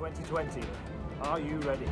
2020. Are you ready?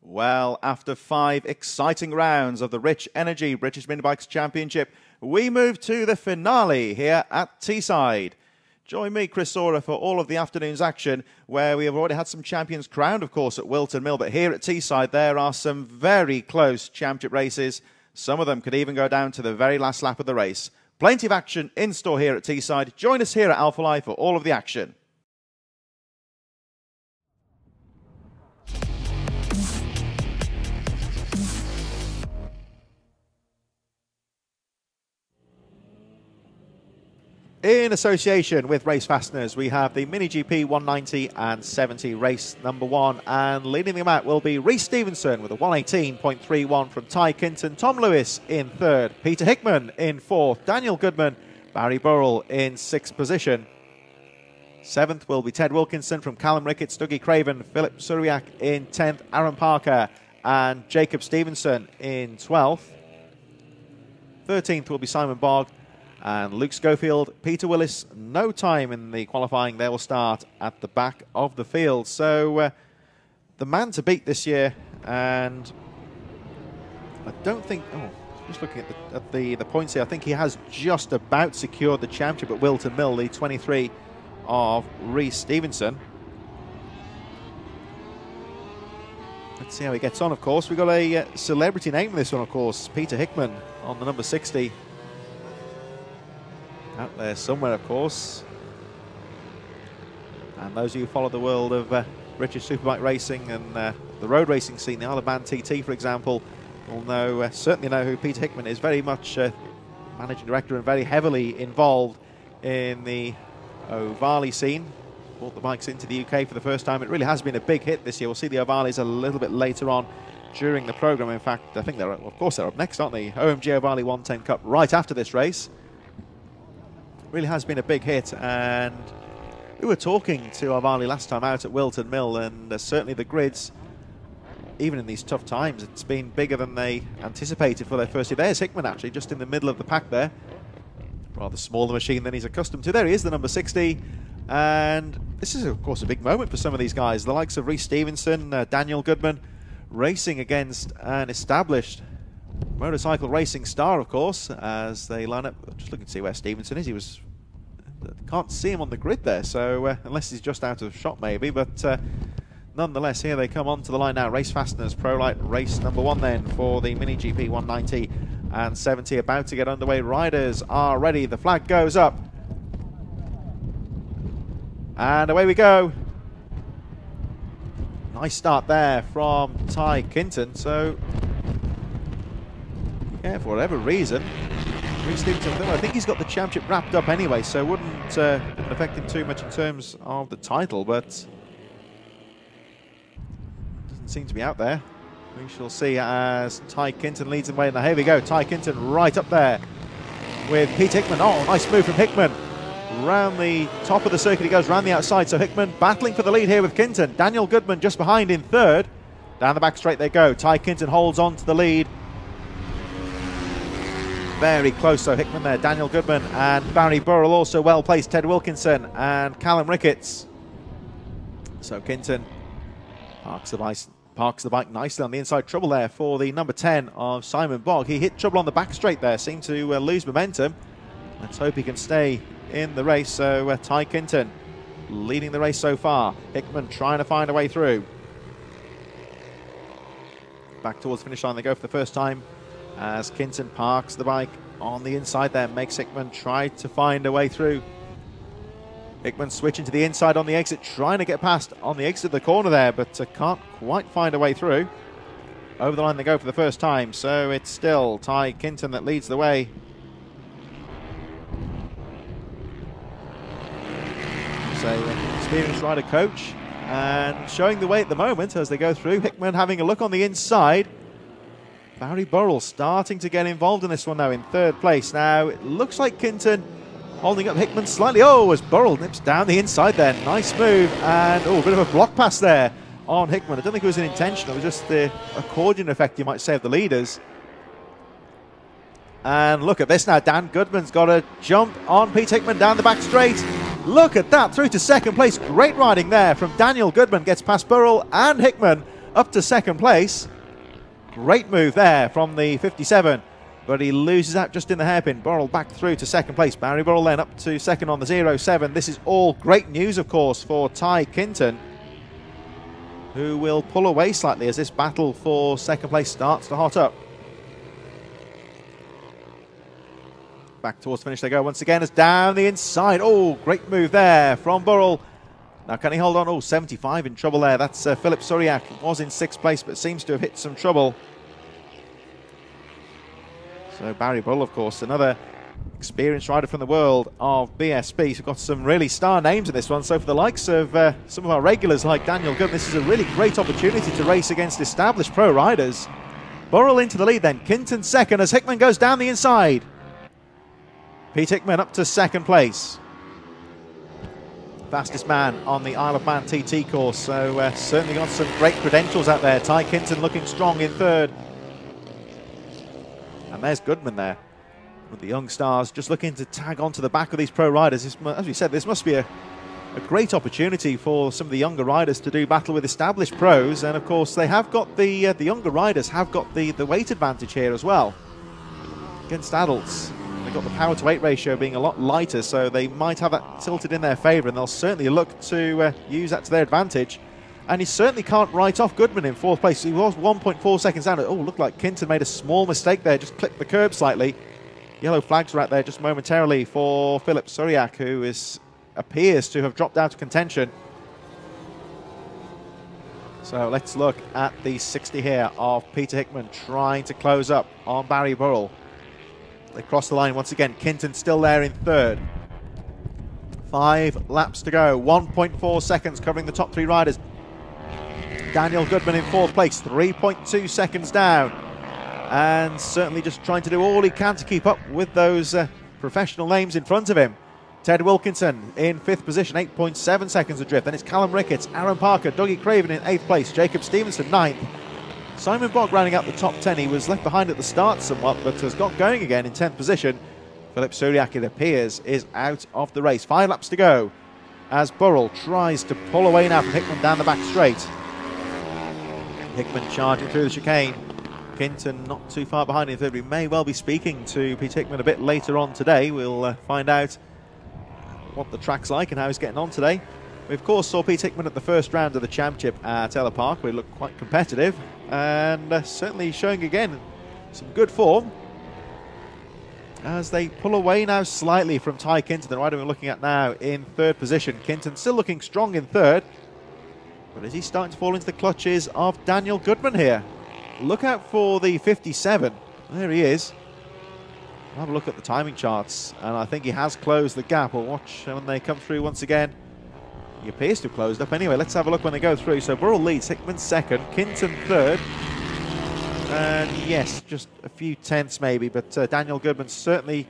Well, after 5 exciting rounds of the Rich Energy British Mini Bikes Championship, we move to the finale here at Teeside. Join me, Chris Sora, for all of the afternoon's action, where we have already had some champions crowned, of course, at Wilton Mill. But here at Teeside, there are some very close championship races. Some of them could even go down to the very last lap of the race. Plenty of action in store here at Teeside. Join us here at Alpha Life for all of the action. In association with Race Fasteners, we have the Mini GP 190 and 70 race number 1, and leading them out will be Rhys Stevenson with a 118.31 from Ty Kinton, Tom Lewis in 3rd, Peter Hickman in 4th, Daniel Goodman, Barry Burrell in 6th position. 7th will be Ted Wilkinson from Callum Ricketts, Dougie Craven, Philip Suriak in 10th, Aaron Parker and Jacob Stevenson in 12th. 13th will be Simon Bogg and Luke Schofield. Peter Willis, no time in the qualifying. They will start at the back of the field. So the man to beat this year, and I don't think, just looking at the points here, I think he has just about secured the championship at Wilton Mill, the 23 of Rhys Stevenson. Let's see how he gets on, of course. We've got a celebrity name in this one, of course. Peter Hickman on the number 60. Out there somewhere, of course. And those of you who follow the world of British superbike racing and the road racing scene, the Isle of Man TT, for example, will know, certainly know who Peter Hickman is. Very much managing director and very heavily involved in the O'Varley scene. Brought the bikes into the UK for the first time. It really has been a big hit this year. We'll see the O'Varleys a little bit later on during the programme. In fact, I think they're, of course, they're up next, aren't they? OMG O'Varley 110 Cup right after this race. Really has been a big hit, and we were talking to O'Varley last time out at Wilton Mill, and certainly the grids, even in these tough times, it's been bigger than they anticipated for their first year. There's Hickman, actually, just in the middle of the pack there. Rather smaller machine than he's accustomed to. There he is, the number 60, and this is, of course, a big moment for some of these guys. The likes of Rhys Stevenson, Daniel Goodman, racing against an established motorcycle racing star, of course, as they line up. Just looking to see where Stevenson is. He was, can't see him on the grid there, so unless he's just out of shot maybe, but nonetheless, here they come onto the line now. Race Fasteners Pro Light race number 1 then for the Mini GP 190 and 70 about to get underway. Riders are ready. The flag goes up, and away we go. Nice start there from Ty Kinton. So yeah, for whatever reason, Rhys Stevenson, I think he's got the championship wrapped up anyway, so wouldn't affect him too much in terms of the title, but doesn't seem to be out there. We shall see as Ty Kinton leads the way. Now here we go, Ty Kinton right up there with Pete Hickman. Oh, nice move from Hickman. Round the top of the circuit he goes, round the outside, so Hickman battling for the lead here with Kinton. Daniel Goodman just behind in 3rd. Down the back straight they go. Ty Kinton holds on to the lead. Very close, so Hickman there, Daniel Goodman and Barry Burrell also well placed, Ted Wilkinson and Callum Ricketts. So Kinton parks the bike nicely on the inside. Trouble there for the number 10 of Simon Bogg. He hit trouble on the back straight there, seemed to lose momentum. Let's hope he can stay in the race. So Ty Kinton leading the race so far. Hickman trying to find a way through. Back towards the finish line they go for the first time, as Kinton parks the bike on the inside there, makes Hickman try to find a way through. Hickman switching to the inside on the exit, trying to get past on the exit of the corner there, but can't quite find a way through. Over the line they go for the first time, so it's still Ty Kinton that leads the way. an experienced rider coach, and showing the way at the moment as they go through. Hickman having a look on the inside. Barry Burrell starting to get involved in this one now in third place. Now, it looks like Kinton holding up Hickman slightly. Oh, as Burrell nips down the inside there. Nice move, and a bit of a block pass there on Hickman. I don't think it was an intention. It was just the accordion effect, you might say, of the leaders. And look at this now. Dan Goodman's got a jump on Pete Hickman down the back straight. Look at that, through to second place. Great riding there from Daniel Goodman. Gets past Burrell and Hickman up to second place. Great move there from the 57, but he loses out just in the hairpin. Burrell back through to second place. Barry Burrell then up to second on the 07. This is all great news, of course, for Ty Kinton, who will pull away slightly as this battle for second place starts to hot up. Back towards finish they go once again as down the inside. Oh, great move there from Burrell. Now, can he hold on? Oh, 75 in trouble there. That's Philip Suriak. Was in sixth place, but seems to have hit some trouble. So Barry Burrell, of course, another experienced rider from the world of BSB. So we've got some really star names in this one. So for the likes of some of our regulars like Daniel Goodman, this is a really great opportunity to race against established pro riders. Burrell into the lead then. Kinton second as Hickman goes down the inside. Pete Hickman up to second place. Fastest man on the Isle of Man TT course, so certainly got some great credentials out there. Ty Kinton looking strong in third. And there's Goodman there with the young stars just looking to tag onto the back of these pro riders. As we said, this must be a great opportunity for some of the younger riders to do battle with established pros, and of course they have got the younger riders have got the weight advantage here as well against adults. They've got the power to weight ratio being a lot lighter, so they might have that tilted in their favour, and they'll certainly look to use that to their advantage. And he certainly can't write off Goodman in fourth place. He was 1.4 seconds down. Oh, looked like Kinton made a small mistake there, just clipped the curb slightly. Yellow flags right there just momentarily for Philip Suriak, who appears to have dropped out of contention. So let's look at the 60 here of Peter Hickman trying to close up on Barry Burrell. They cross the line once again. Kinton still there in third. 5 laps to go. 1.4 seconds covering the top 3 riders. Daniel Goodman in fourth place. 3.2 seconds down. And certainly just trying to do all he can to keep up with those professional names in front of him. Ted Wilkinson in 5th position. 8.7 seconds adrift. Then it's Callum Ricketts, Aaron Parker, Dougie Craven in 8th place. Jacob Stevenson 9th. Simon Bogg rounding out the top 10. He was left behind at the start somewhat, but has got going again in 10th position. Philip Suriak, it appears, is out of the race. 5 laps to go as Burrell tries to pull away now from Hickman down the back straight. Hickman charging through the chicane. Kinton not too far behind in third. We may well be speaking to Pete Hickman a bit later on today. We'll find out what the track's like and how he's getting on today. We, of course, saw Pete Hickman at the first round of the championship at Ella Park, where he looked quite competitive, and certainly showing again some good form as they pull away now slightly from Ty Kinton, the rider we're looking at now in third position. Kinton still looking strong in third, but is he starting to fall into the clutches of Daniel Goodman here? Look out for the 57. There he is. I'll have a look at the timing charts, and I think he has closed the gap. We'll watch when they come through once again. He appears to have closed up. Anyway, let's have a look when they go through. So Burrell leads, Hickman second, Kinton third. And yes, just a few tenths maybe, but Daniel Goodman certainly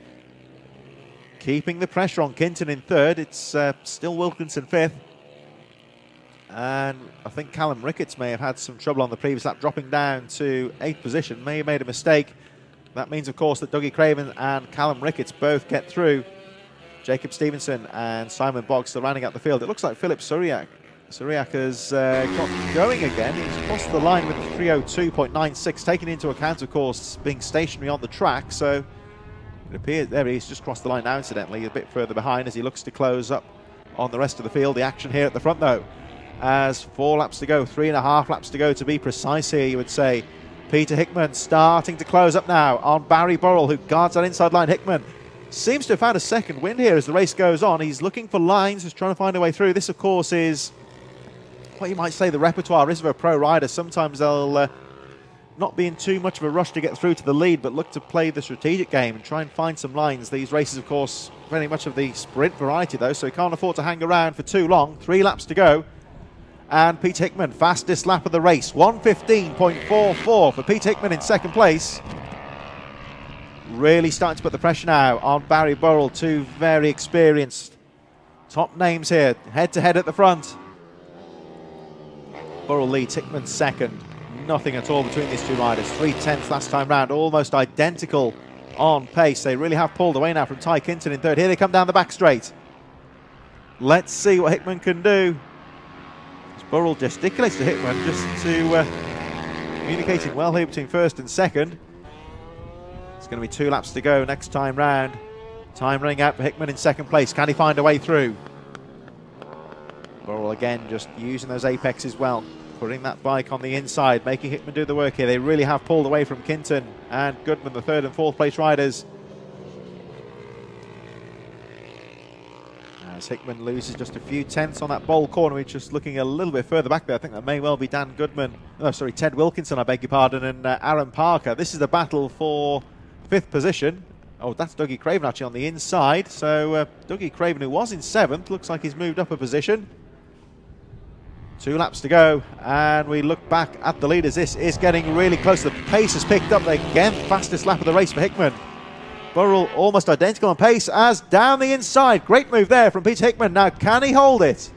keeping the pressure on Kinton in third. It's still Wilkinson fifth. And I think Callum Ricketts may have had some trouble on the previous lap, dropping down to 8th position. May have made a mistake. That means, of course, that Dougie Craven and Callum Ricketts both get through. Jacob Stevenson and Simon Bogg still rounding out the field. It looks like Philip Suriak has got going again. He's crossed the line with 3:02.96, taking into account, of course, being stationary on the track. So it appears, there he is, just crossed the line now, incidentally, a bit further behind as he looks to close up on the rest of the field. The action here at the front, though, as 4 laps to go, 3.5 laps to go to be precise here, you would say. Peter Hickman starting to close up now on Barry Burrell, who guards that inside line. Hickman seems to have had a second win here as the race goes on. He's looking for lines, he's trying to find a way through. This, of course, is what you might say the repertoire is of a pro rider. Sometimes they'll not be in too much of a rush to get through to the lead, but look to play the strategic game and try and find some lines. These races, of course, very much of the sprint variety, though, so he can't afford to hang around for too long. 3 laps to go. And Pete Hickman, fastest lap of the race. 1:15.44 for Pete Hickman in second place. Really starting to put the pressure now on Barry Burrell. 2 very experienced top names here, head-to-head at the front. Burrell leads, Hickman second. Nothing at all between these 2 riders. 3/10 last time round, almost identical on pace. They really have pulled away now from Ty Kinton in third. Here they come down the back straight. Let's see what Hickman can do. Burrell gesticulates to Hickman just to communicating well here between first and second. It's going to be 2 laps to go next time round. Time running out for Hickman in second place. Can he find a way through? Burrell again just using those apexes well. Putting that bike on the inside, making Hickman do the work here. They really have pulled away from Kinton and Goodman, the 3rd and 4th place riders. As Hickman loses just a few tenths on that bowl corner, he's just looking a little bit further back there. I think that may well be Dan Goodman. Oh, sorry, Ted Wilkinson, I beg your pardon, and Aaron Parker. This is the battle for 5th position. Oh, that's Dougie Craven actually on the inside. So Dougie Craven, who was in 7th, looks like he's moved up a position. 2 laps to go, and we look back at the leaders. This is getting really close. The pace has picked up again. Fastest lap of the race for Hickman. Burrell almost identical on pace as down the inside. Great move there from Pete Hickman. Now, can he hold it?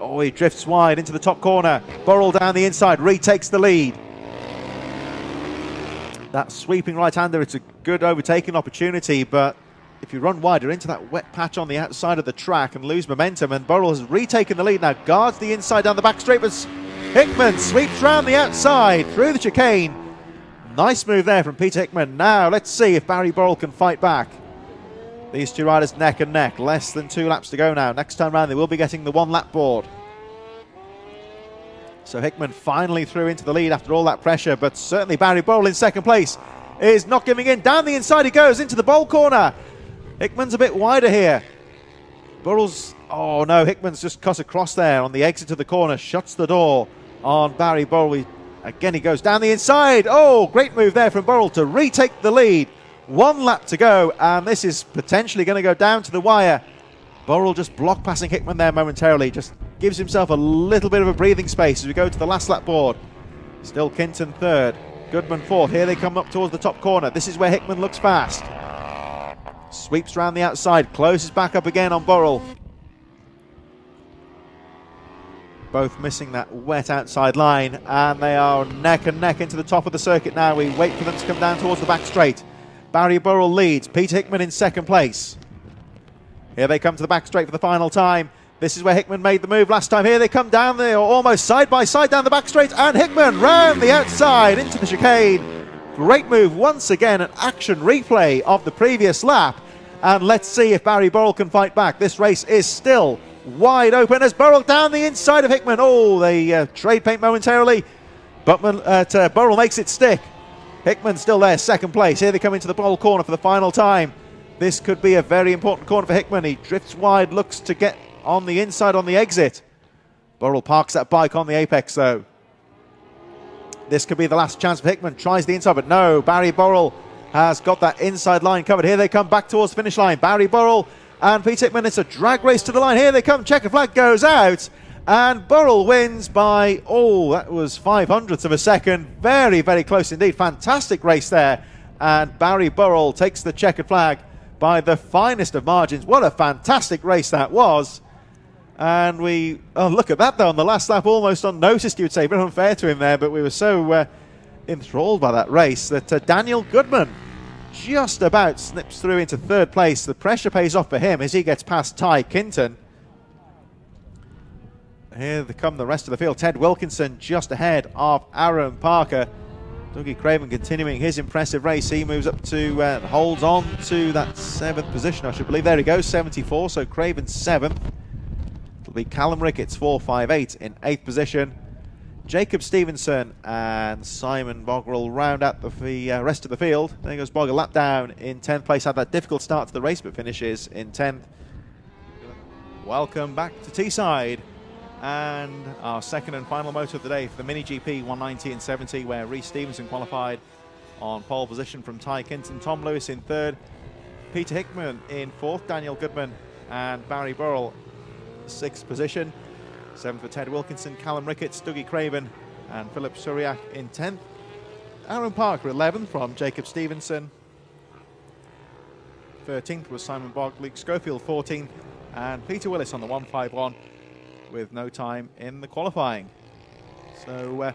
Oh, he drifts wide into the top corner. Burrell down the inside, retakes the lead. That sweeping right-hander, it's a good overtaking opportunity, but if you run wider into that wet patch on the outside of the track and lose momentum, and Burrell has retaken the lead now, guards the inside down the back straight, but Hickman sweeps round the outside through the chicane. Nice move there from Peter Hickman. Now let's see if Barry Burrell can fight back. These 2 riders neck and neck. Less than 2 laps to go now. Next time round they will be getting the 1 lap board. So Hickman finally threw into the lead after all that pressure, but certainly Barry Burrell in second place is not giving in. Down the inside he goes into the bowl corner. Hickman's a bit wider here. Burrell's, oh no, Hickman's just cut across there on the exit to the corner, shuts the door on Barry Burrell. Again, he goes down the inside. Oh, great move there from Burrell to retake the lead. 1 lap to go, and this is potentially going to go down to the wire. Burrell just block passing Hickman there momentarily, just gives himself a little bit of a breathing space as we go to the last lap board. Still Kinton 3rd, Goodman 4th. Here they come up towards the top corner. This is where Hickman looks fast. Sweeps round the outside, closes back up again on Burrell. Both missing that wet outside line, and they are neck and neck into the top of the circuit now. We wait for them to come down towards the back straight. Barry Burrell leads, Pete Hickman in second place. Here they come to the back straight for the final time. This is where Hickman made the move last time. Here they come down there, almost side by side down the back straight, and Hickman round the outside into the chicane. Great move once again, an action replay of the previous lap. And let's see if Barry Burrell can fight back. This race is still wide open as Burrell down the inside of Hickman. Oh, they trade paint momentarily, but Burrell makes it stick. Hickman still there, second place. Here they come into the bowl corner for the final time. This could be a very important corner for Hickman. He drifts wide, looks to get on the inside on the exit. Burrell parks that bike on the apex though. This could be the last chance for Hickman. Tries the inside, but no, Barry Burrell has got that inside line covered. Here they come back towards the finish line. Barry Burrell and Pete Hickman. It's a drag race to the line. Here they come. Checker flag goes out. And Burrell wins by, oh, that was 0.05 of a second. Very, very close indeed. Fantastic race there. And Barry Burrell takes the checkered flag by the finest of margins. What a fantastic race that was. And we, oh, look at that though, on the last lap, almost unnoticed, you would say. A bit unfair to him there, but we were so enthralled by that race that Daniel Goodman just about snips through into third place. The pressure pays off for him as he gets past Ty Kinton. Here they come the rest of the field. Ted Wilkinson just ahead of Aaron Parker. Dougie Craven continuing his impressive race. He moves up to, holds on to that 7th position, I should believe. There he goes, 74, so Craven 7th. It'll be Callum Ricketts, 4.58 in 8th position. Jacob Stevenson and Simon Boggrel round out the rest of the field. There goes Bogger, lap down in 10th place. Had that difficult start to the race, but finishes in 10th. Welcome back to Teeside. And our second and final motor of the day for the Mini GP 190 and 70, where Rhys Stevenson qualified on pole position from Ty Kinton, Tom Lewis in third, Peter Hickman in fourth, Daniel Goodman and Barry Burrell sixth position, seventh for Ted Wilkinson, Callum Ricketts, Dougie Craven and Philip Suriak in 10th, Aaron Parker 11th from Jacob Stevenson, 13th was Simon Bogg, Luke Schofield 14th, and Peter Willis on the 151 with no time in the qualifying. So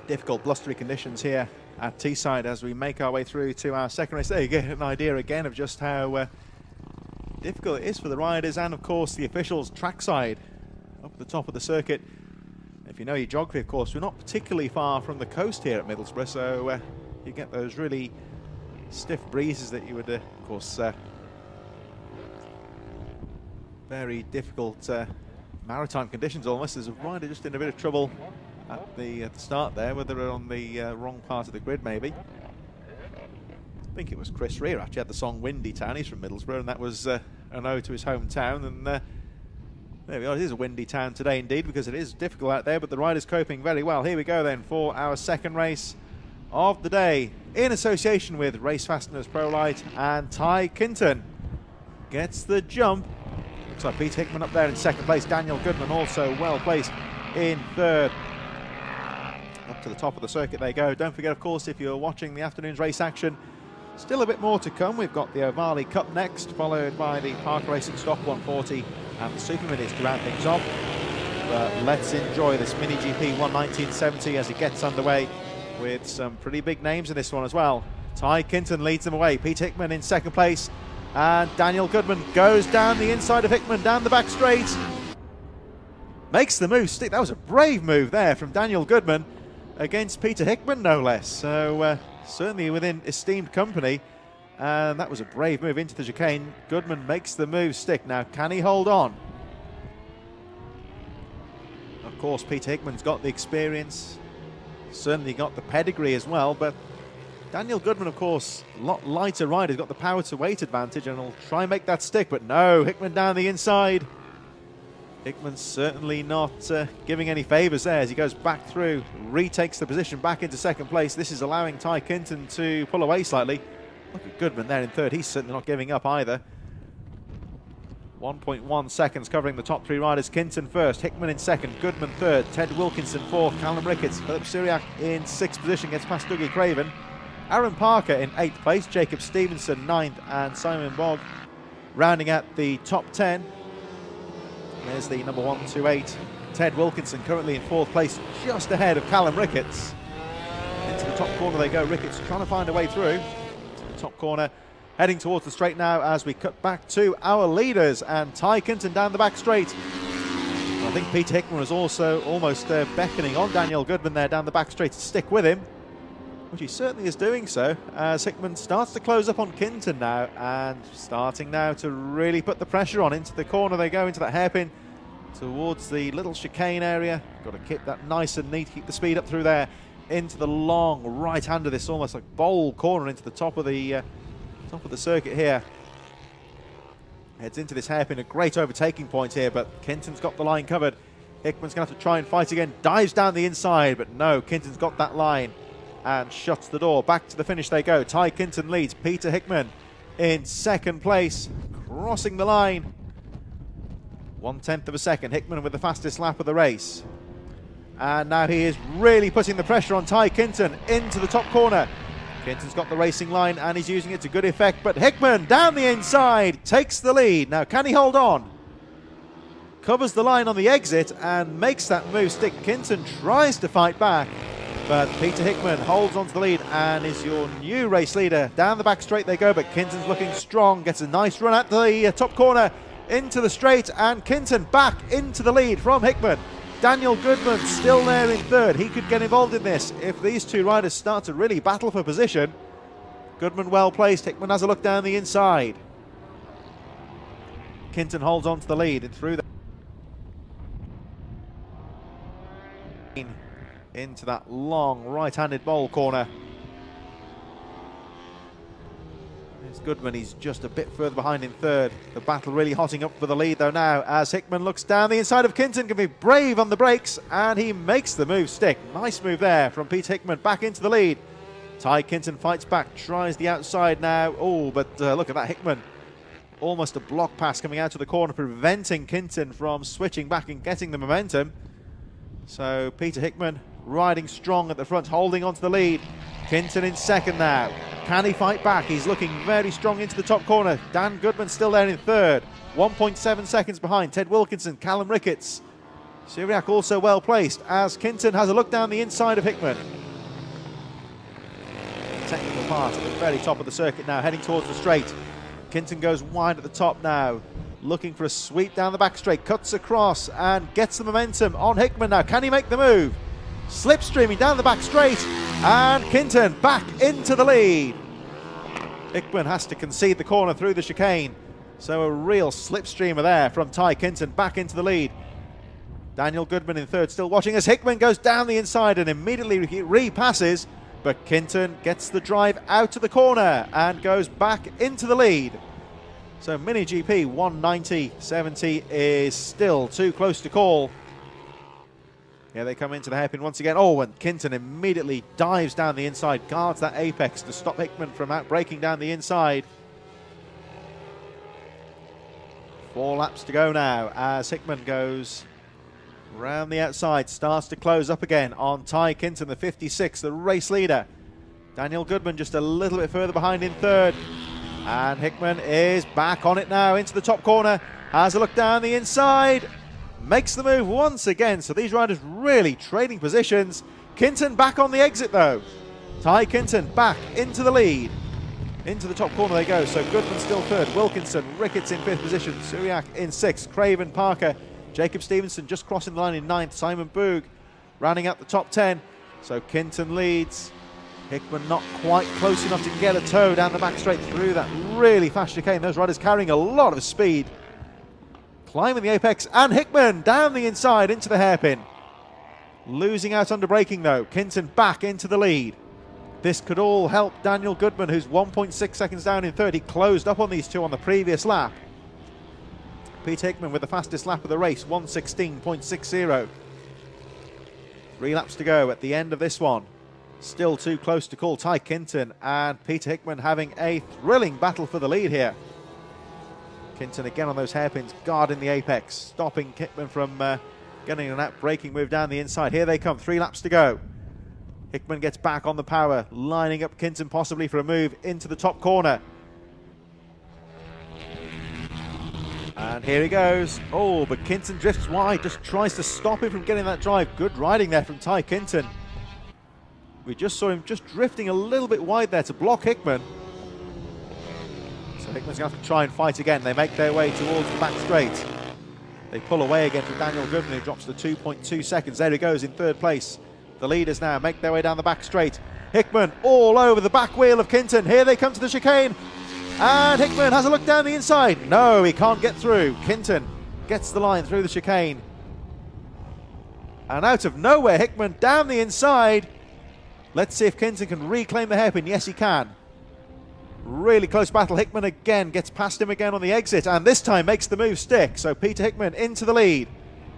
difficult blustery conditions here at Teeside as we make our way through to our second race. There you get an idea again of just how difficult it is for the riders and of course the officials trackside up at the top of the circuit. If you know your geography, of course, we're not particularly far from the coast here at Middlesbrough, so you get those really stiff breezes that you would of course very difficult maritime conditions almost. There's a rider just in a bit of trouble at the start there, whether they're on the wrong part of the grid maybe. I think it was Chris Rear actually had the song Windy Town. He's from Middlesbrough and that was an ode to his hometown, and there we are. It is a windy town today indeed because it is difficult out there, but the rider's coping very well. Here we go then for our second race of the day in association with Race Fasteners Pro Light, and Ty Kinton gets the jump. Looks like Pete Hickman up there in second place, Daniel Goodman also well placed in third. Up to the top of the circuit they go. Don't forget, of course, if you're watching the afternoon's race action, still a bit more to come. We've got the O'Malley Cup next, followed by the Park Racing Stock 140 and the Super Minis to round things off. But let's enjoy this Mini GP 119.70 as it gets underway with some pretty big names in this one as well. Ty Kinton leads them away. Pete Hickman in second place, and Daniel Goodman goes down the inside of Hickman, down the back straight. Makes the move stick. That was a brave move there from Daniel Goodman against Peter Hickman, no less. So certainly within esteemed company, and that was a brave move into the chicane. Goodman makes the move stick. Now, can he hold on? Of course, Peter Hickman's got the experience, certainly got the pedigree as well, but Daniel Goodman, of course, a lot lighter rider, has got the power to weight advantage and will try and make that stick, but no, Hickman down the inside. Hickman's certainly not giving any favours there as he goes back through, retakes the position back into second place. This is allowing Ty Kinton to pull away slightly. Look at Goodman there in third. He's certainly not giving up either. 1.1 seconds covering the top three riders. Kinton first, Hickman in second, Goodman third, Ted Wilkinson fourth, Callum Ricketts, Philip Suriak in sixth position, gets past Dougie Craven. Aaron Parker in eighth place, Jacob Stevenson ninth, and Simon Bogg rounding out the top 10. There's the number 128, Ted Wilkinson, currently in fourth place, just ahead of Callum Ricketts. Into the top corner they go. Ricketts trying to find a way through. Top corner, heading towards the straight now as we cut back to our leaders, and Ty Kinton down the back straight. I think Peter Hickman was also almost beckoning on Daniel Goodman there down the back straight to stick with him, which he certainly is doing so as Hickman starts to close up on Kinton now, and starting now to really put the pressure on. Into the corner they go, into that hairpin towards the little chicane area. Got to keep that nice and neat, keep the speed up through there. Into the long right hand of this almost like bowl corner into the top of the circuit here. Heads into this hairpin, a great overtaking point here, but Kinton's got the line covered. Hickman's going to have to try and fight again. Dives down the inside, but no, Kinton's got that line and shuts the door. Back to the finish they go. Ty Kinton leads. Peter Hickman in second place, crossing the line. 1/10 of a second. Hickman with the fastest lap of the race. And now he is really putting the pressure on Ty Kinton into the top corner. Kinton's got the racing line and he's using it to good effect, but Hickman down the inside takes the lead. Now, can he hold on? Covers the line on the exit and makes that move stick. Kinton tries to fight back, but Peter Hickman holds onto the lead and is your new race leader. Down the back straight they go, but Kinton's looking strong, gets a nice run at the top corner into the straight, and Kinton back into the lead from Hickman. Daniel Goodman still there in third. He could get involved in this if these two riders start to really battle for position. Goodman well placed. Hickman has a look down the inside. Kinton holds on to the lead and through into that long right-handed bowl corner. There's Goodman, he's just a bit further behind in third. The battle really hotting up for the lead though now, as Hickman looks down the inside of Kinton, can be brave on the brakes, and he makes the move stick. Nice move there from Pete Hickman, back into the lead. Ty Kinton fights back, tries the outside now. Oh, but look at that, Hickman. Almost a block pass coming out of the corner, preventing Kinton from switching back and getting the momentum. So Peter Hickman riding strong at the front, holding on to the lead. Kinton in second now. Can he fight back? He's looking very strong into the top corner. Dan Goodman still there in third. 1.7 seconds behind Ted Wilkinson, Callum Ricketts. Syriac also well placed as Kinton has a look down the inside of Hickman. Technical part at the very top of the circuit now, heading towards the straight. Kinton goes wide at the top now, looking for a sweep down the back straight, cuts across and gets the momentum on Hickman now. Can he make the move? Slipstreaming down the back straight, and Kinton back into the lead. Hickman has to concede the corner through the chicane, so a real slipstreamer there from Ty Kinton, back into the lead. Daniel Goodman in third, still watching as Hickman goes down the inside and immediately repasses, but Kinton gets the drive out to the corner and goes back into the lead. So Mini GP 190.70 is still too close to call. Here they come into the hairpin once again. Oh, and Kinton immediately dives down the inside, guards that apex to stop Hickman from breaking down the inside. 4 laps to go now as Hickman goes round the outside, starts to close up again on Ty Kinton, the 56, the race leader. Daniel Goodman just a little bit further behind in third. And Hickman is back on it now into the top corner. Has a look down the inside. Makes the move once again. So these riders really trading positions. Kinton back on the exit though. Ty Kinton back into the lead. Into the top corner they go. So Goodman still third. Wilkinson, Ricketts in 5th position. Syriac in 6th. Craven, Parker, Jacob Stevenson just crossing the line in 9th. Simon Boog rounding out the top 10. So Kinton leads. Hickman not quite close enough to get a toe down the back straight through that really fast chicane. Those riders carrying a lot of speed. Climbing the apex, and Hickman down the inside into the hairpin. Losing out under braking though. Kinton back into the lead. This could all help Daniel Goodman, who's 1.6 seconds down in third. He closed up on these two on the previous lap. Pete Hickman with the fastest lap of the race, 1:16.60. 3 laps to go at the end of this one. Still too close to call. Ty Kinton and Peter Hickman having a thrilling battle for the lead here. Kinton again on those hairpins, guarding the apex, stopping Hickman from getting an out-braking move down the inside. Here they come, 3 laps to go. Hickman gets back on the power, lining up Kinton possibly for a move into the top corner. And here he goes. Oh, but Kinton drifts wide, just tries to stop him from getting that drive. Good riding there from Ty Kinton. We just saw him just drifting a little bit wide there to block Hickman. So Hickman's going to have to try and fight again. They make their way towards the back straight. They pull away again from Daniel Goodman, who drops to 2.2 seconds. There he goes in third place. The leaders now make their way down the back straight. Hickman all over the back wheel of Kinton. Here they come to the chicane. And Hickman has a look down the inside. No, he can't get through. Kinton gets the line through the chicane. And out of nowhere, Hickman down the inside. Let's see if Kinton can reclaim the hairpin. Yes, he can. Really close battle. Hickman again gets past him again on the exit, and this time makes the move stick. So Peter Hickman into the lead.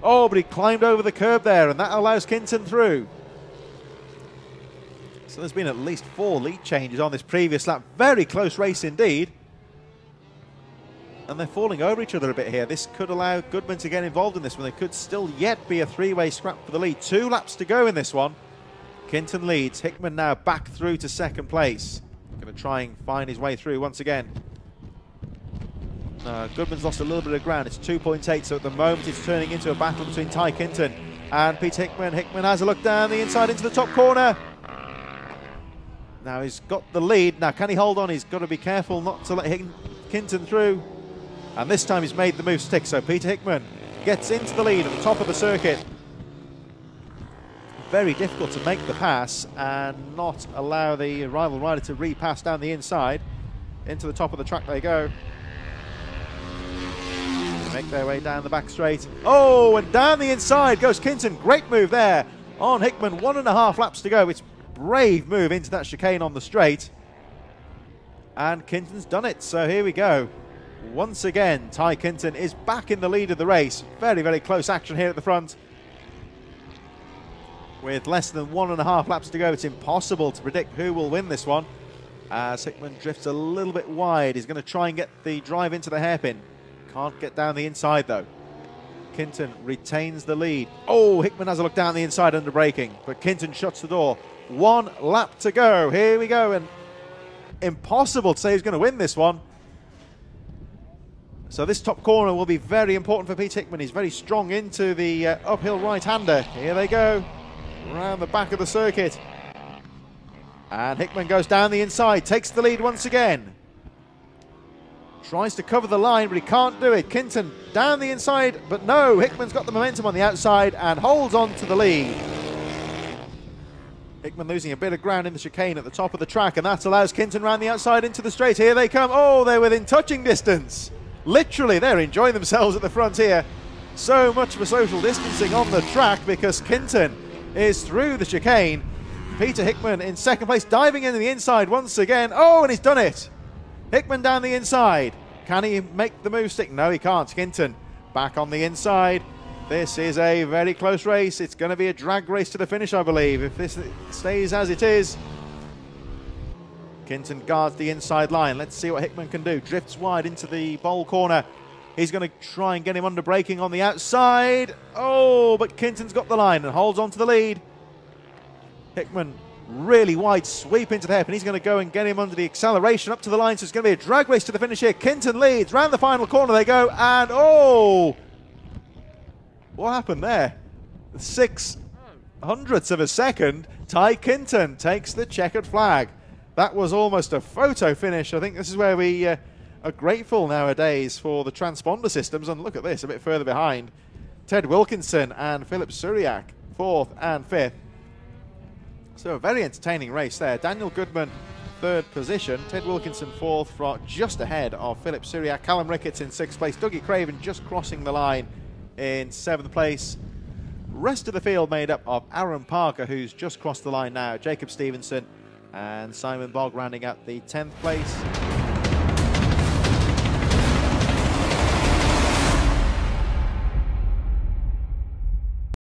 Oh, but he climbed over the curb there, and that allows Kinton through. So there's been at least 4 lead changes on this previous lap. Very close race indeed. And they're falling over each other a bit here. This could allow Goodman to get involved in this one. There could still yet be a 3-way scrap for the lead. 2 laps to go in this one. Kinton leads. Hickman now back through to second place. Going to try and find his way through once again. Goodman's lost a little bit of ground. It's 2.8, so at the moment it's turning into a battle between Ty Kinton and Pete Hickman. Hickman has a look down the inside into the top corner. Now he's got the lead. Now can he hold on? He's got to be careful not to let Kinton through. And this time he's made the move stick, so Peter Hickman gets into the lead at the top of the circuit. Very difficult to make the pass and not allow the rival rider to repass down the inside. Into the top of the track they go. They make their way down the back straight. Oh, and down the inside goes Kinton. Great move there on Hickman. 1.5 laps to go. It's a brave move into that chicane on the straight. and Kinton's done it. So here we go. Once again, Ty Kinton is back in the lead of the race. Very, very close action here at the front. With less than 1.5 laps to go, it's impossible to predict who will win this one. As Hickman drifts a little bit wide. He's going to try and get the drive into the hairpin. Can't get down the inside though. Kinton retains the lead. Oh, Hickman has a look down the inside under braking, but Kinton shuts the door. 1 lap to go. Here we go, and impossible to say who's going to win this one. So this top corner will be very important for Pete Hickman. He's very strong into the uphill right-hander. Here they go, around the back of the circuit. And Hickman goes down the inside, takes the lead once again. Tries to cover the line, but he can't do it. Kinton down the inside, but no, Hickman's got the momentum on the outside and holds on to the lead. Hickman losing a bit of ground in the chicane at the top of the track, and that allows Kinton round the outside into the straight. Here they come. Oh, they're within touching distance. Literally, they're enjoying themselves at the front here. So much for social distancing on the track because Kinton is through the chicane. Peter Hickman in second place, diving into the inside once again. Oh, and he's done it. Hickman down the inside. Can he make the move stick? No, he can't. Kinton back on the inside. This is a very close race. It's going to be a drag race to the finish, I believe, if this stays as it is. Kinton guards the inside line. Let's see what Hickman can do. Drifts wide into the bowl corner. He's going to try and get him under braking on the outside. Oh, but Kinton's got the line and holds on to the lead. Hickman really wide sweep into the hairpin. He's going to go and get him under the acceleration up to the line. So it's going to be a drag race to the finish here. Kinton leads. Round the final corner they go. And oh, what happened there? 0.06 of a second. Ty Kinton takes the checkered flag. That was almost a photo finish. I think this is where we are grateful nowadays for the transponder systems. And look at this, a bit further behind. Ted Wilkinson and Philip Suriak, 4th and 5th. So a very entertaining race there. Daniel Goodman, 3rd position. Ted Wilkinson, 4th, just ahead of Philip Suriak. Callum Ricketts in 6th place. Dougie Craven just crossing the line in 7th place. Rest of the field made up of Aaron Parker, who's just crossed the line now. Jacob Stevenson and Simon Bogg rounding out the 10th place.